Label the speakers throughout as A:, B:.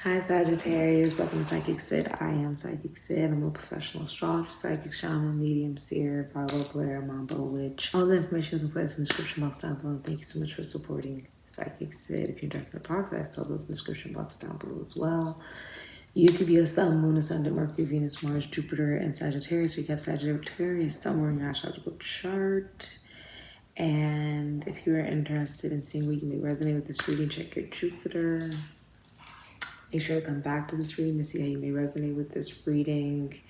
A: Hi Sagittarius, welcome to SIKIKSYD. I am SIKIKSYD. I'm a professional astrologer, psychic, shaman, medium, seer, volleyball player, mambo, witch. All the information you can put in the description box down below. Thank you so much for supporting SIKIKSYD. If you're interested in the products, I sell those in the description box down below as well. You could be a sun, moon, ascendant, Mercury, Venus, Mars, Jupiter, and Sagittarius. We have Sagittarius somewhere in your astrological chart. And if you are interested in seeing where you may resonate with this reading, check your Jupiter. Make sure to come back to this reading to see how you may resonate with this reading,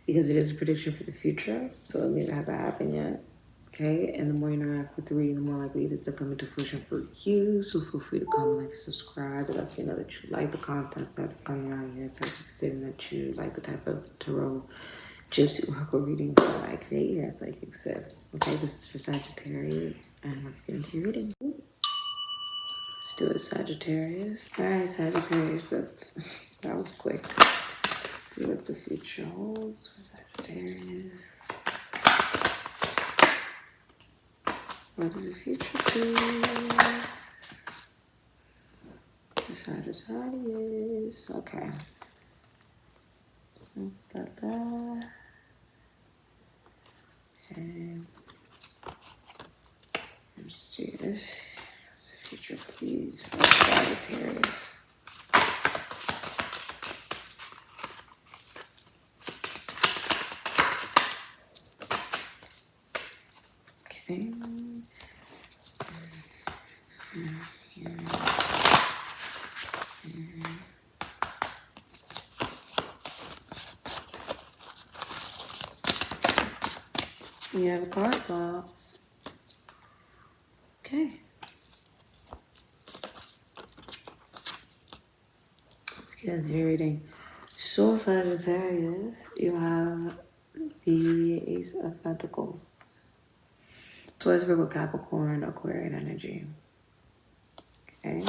A: because it is a prediction for the future, so it means it hasn't happened yet. Okay, and the more you interact with the reading, the more likely it is to come into fruition for you. So feel free to comment, like, and subscribe. It lets me know that you like the content that is coming out here. It's like saying that you like the type of tarot gypsy oracle readings that I create here at SIKIKSYD. Okay, this is for Sagittarius, and let's get into your reading. Let's do it, Sagittarius. All right, Sagittarius, that was quick. Let's see what the future holds for Sagittarius. What does the future do for Sagittarius? Okay. Got that. Okay. Let's do this. What's the future, please, for Sagittarius? Okay. You have a card flop. Okay. Let's get into your reading. So, Sagittarius, you have the Ace of Pentacles. Taurus, Virgo, Capricorn, Aquarian energy. Okay.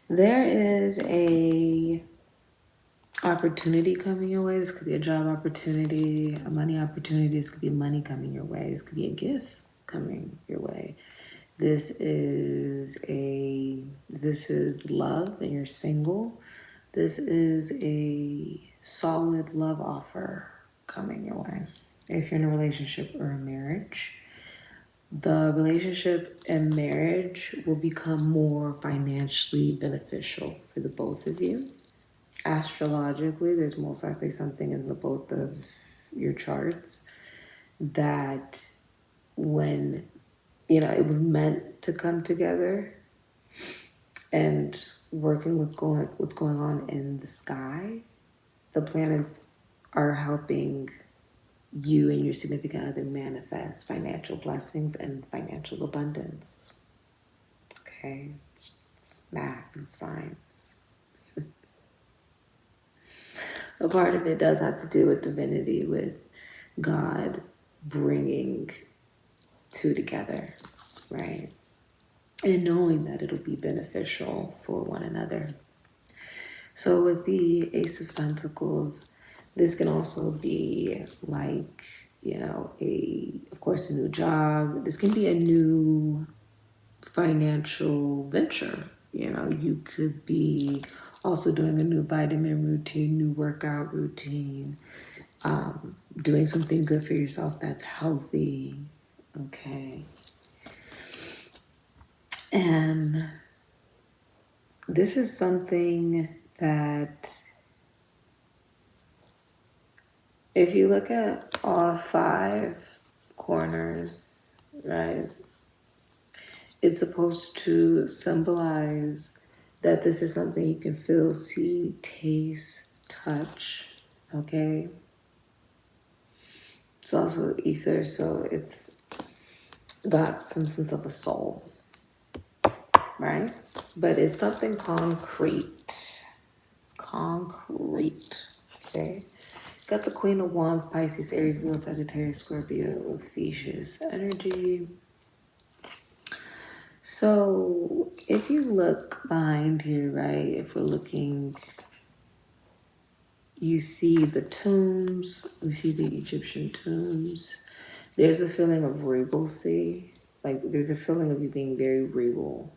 A: There is a opportunity coming your way. This could be a job opportunity, a money opportunity. This could be money coming your way. This could be a gift coming your way. This is love and you're single. This is a solid love offer coming your way. If you're in a relationship or a marriage, the relationship and marriage will become more financially beneficial for the both of you. Astrologically, there's most likely something in the both of your charts that when, it was meant to come together, and working with what's going on in the sky, the planets are helping you and your significant other manifest financial blessings and financial abundance. Okay, it's math and science. A part of it does have to do with divinity, with God bringing two together, right? And knowing that it'll be beneficial for one another. So with the Ace of Pentacles, this can also be like, of course, a new job. This can be a new financial venture. You could be also doing a new vitamin routine, new workout routine, doing something good for yourself that's healthy, okay? And this is something that, if you look at all 5 corners, right, it's supposed to symbolize that this is something you can feel, see, taste, touch, okay? It's also ether, so it's got some sense of a soul, right? But it's something concrete. It's concrete, okay? Got the Queen of Wands, Pisces, Aries, Leo, Sagittarius, Scorpio, Ophiuchus energy. So if you look behind here, right, if we're looking, you see the tombs, we see the Egyptian tombs. There's a feeling of regalcy, like there's a feeling of you being very regal,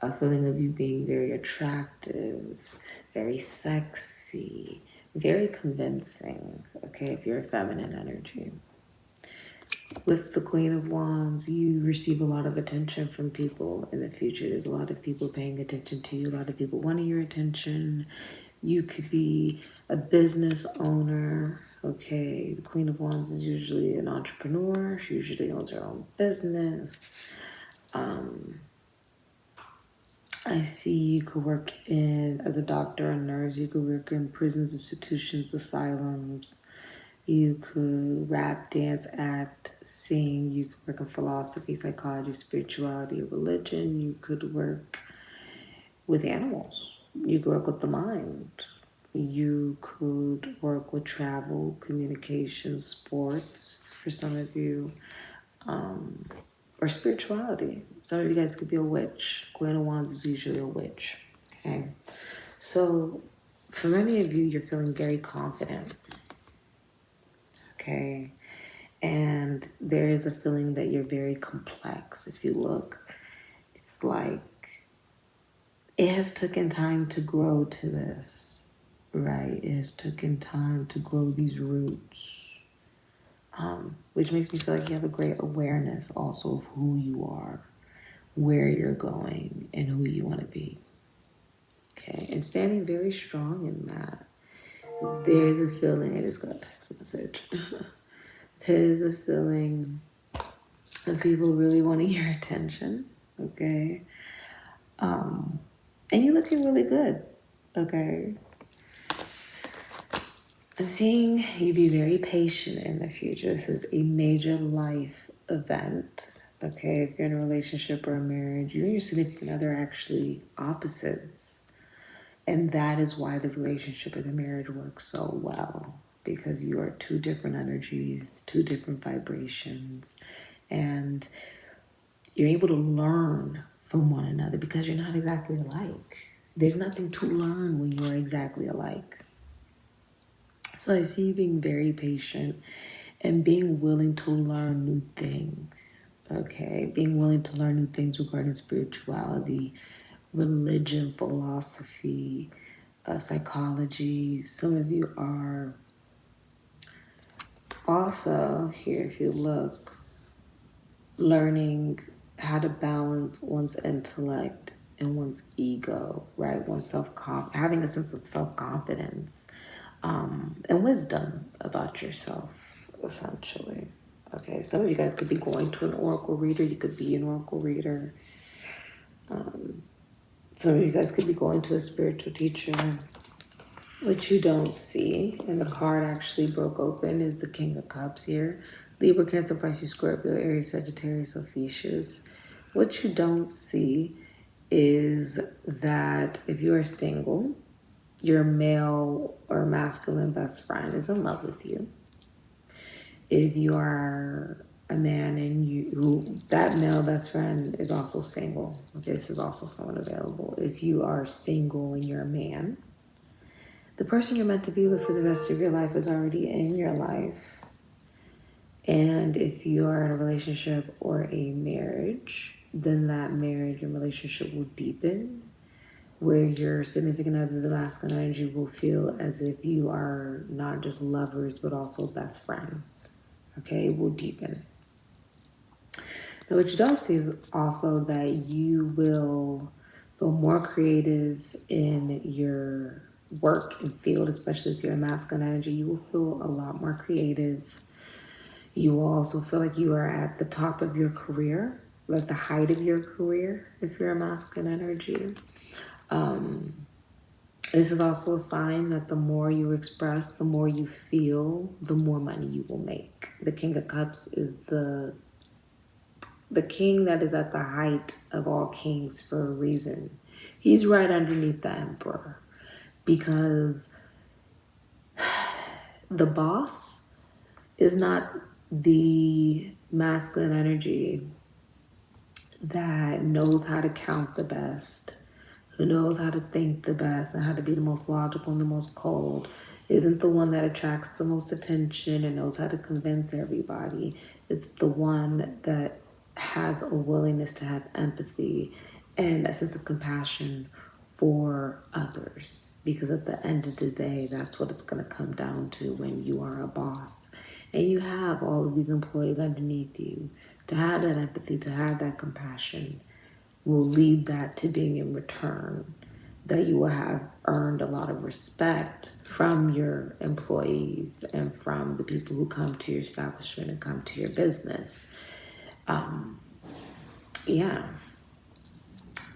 A: a feeling of you being very attractive, very sexy, very convincing, okay, if you're a feminine energy. With the Queen of Wands, you receive a lot of attention from people in the future. There's a lot of people paying attention to you, a lot of people wanting your attention. You could be a business owner, okay? The Queen of Wands is usually an entrepreneur. She usually owns her own business. I see you could work as a doctor, a nurse. You could work in prisons, institutions, asylums. You could rap, dance, act, sing. You could work in philosophy, psychology, spirituality, religion. You could work with animals. You could work with the mind. You could work with travel, communication, sports for some of you, or spirituality. Some of you guys could be a witch. Queen of Wands is usually a witch. Okay, so for many of you, you're feeling very confident. Okay, and there is a feeling that you're very complex. If you look, it's like it has taken time to grow to this, right? It has taken time to grow these roots, which makes me feel like you have a great awareness also of who you are, where you're going, and who you want to be. Okay, and standing very strong in that. There's a feeling, I just got a text message. There's a feeling of people really wanting your attention, okay? And you're looking really good, okay? I'm seeing you be very patient in the future. This is a major life event, okay? If you're in a relationship or a marriage, you and your significant other are actually opposites. And that is why the relationship or the marriage works so well, because you are two different energies, two different vibrations, and you're able to learn from one another because you're not exactly alike. There's nothing to learn when you're exactly alike. So I see you being very patient and being willing to learn new things, okay? Being willing to learn new things regarding spirituality, religion, philosophy, psychology. Some of you are also, here if you look, learning how to balance one's intellect and one's ego, right? One's having a sense of self-confidence, and wisdom about yourself, essentially. Okay, some of you guys could be going to an oracle reader. You could be an oracle reader. Some of you guys could be going to a spiritual teacher. What you don't see, and the card actually broke open, is the King of Cups here. Libra, Cancer, Pisces, Scorpio, Aries, Sagittarius, Ophiuchus. What you don't see is that if you are single, your male or masculine best friend is in love with you. If you are a man and that male best friend is also single, okay, this is also someone available. If you are single and you're a man, the person you're meant to be with for the rest of your life is already in your life. And if you are in a relationship or a marriage, then that marriage and relationship will deepen, where your significant other, the masculine energy, will feel as if you are not just lovers, but also best friends. Okay, it will deepen. Now, what you don't see is also that you will feel more creative in your work and field, especially if you're a masculine energy. You will feel a lot more creative. You will also feel like you are at the top of your career, like the height of your career, if you're a masculine energy. This is also a sign that the more you express, the more you feel, the more money you will make. The King of Cups is the king that is at the height of all kings for a reason. He's right underneath the Emperor, because the boss is not the masculine energy that knows how to count the best, who knows how to think the best and how to be the most logical and the most cold, isn't the one that attracts the most attention and knows how to convince everybody. It's the one that has a willingness to have empathy and a sense of compassion for others, because at the end of the day, that's what it's going to come down to when you are a boss and you have all of these employees underneath you. To have that empathy, to have that compassion will lead that to being in return that you will have earned a lot of respect from your employees and from the people who come to your establishment and come to your business. Yeah.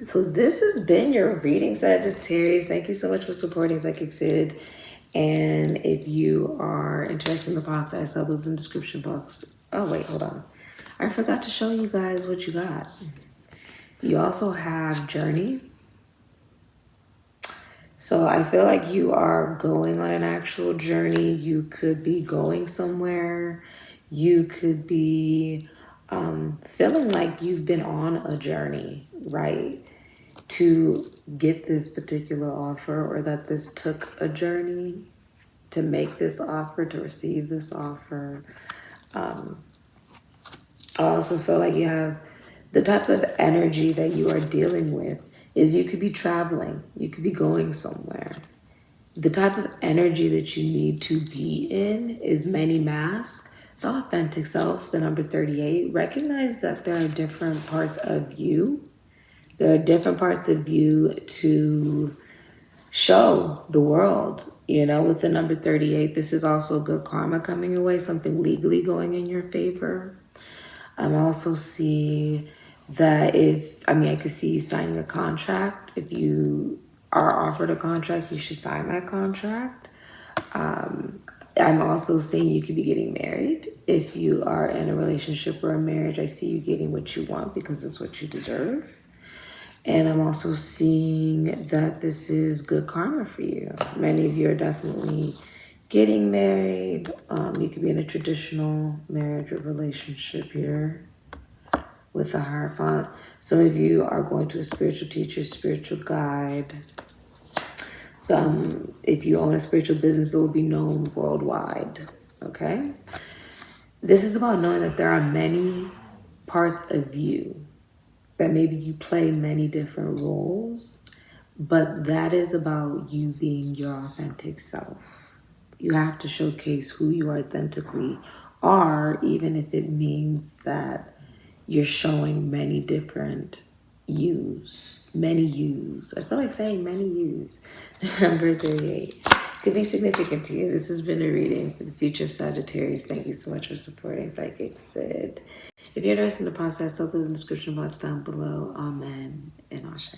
A: So this has been your reading, Sagittarius. Thank you so much for supporting SIKIKSYD. And if you are interested in the box, I saw those in the description box. Oh, wait, hold on. I forgot to show you guys what you got. You also have Journey. So I feel like you are going on an actual journey. You could be going somewhere. You could be feeling like you've been on a journey, right? To get this particular offer, or that this took a journey to make this offer, to receive this offer. I also feel like you have the type of energy that you are dealing with is you could be traveling, you could be going somewhere. The type of energy that you need to be in is many masks, the authentic self, the number 38. Recognize that there are different parts of you. There are different parts of you to show the world. You know, with the number 38, this is also good karma coming your way, something legally going in your favor. I'm also seeing that I could see you signing a contract. If you are offered a contract, you should sign that contract. I'm also seeing you could be getting married. If you are in a relationship or a marriage, I see you getting what you want because it's what you deserve. And I'm also seeing that this is good karma for you. Many of you are definitely getting married. You could be in a traditional marriage or relationship here with the Hierophant. Some of you are going to a spiritual teacher, spiritual guide. Some, if you own a spiritual business, it will be known worldwide, okay? This is about knowing that there are many parts of you, that maybe you play many different roles, but that is about you being your authentic self. You have to showcase who you authentically are, even if it means that you're showing many different yous, many yous. I feel like saying many yous. Number 38 could be significant to you. This has been a reading for the future of Sagittarius. Thank you so much for supporting SIKIKSYD. If you're interested in the process, I'll leave the description box down below. Amen and Ashe.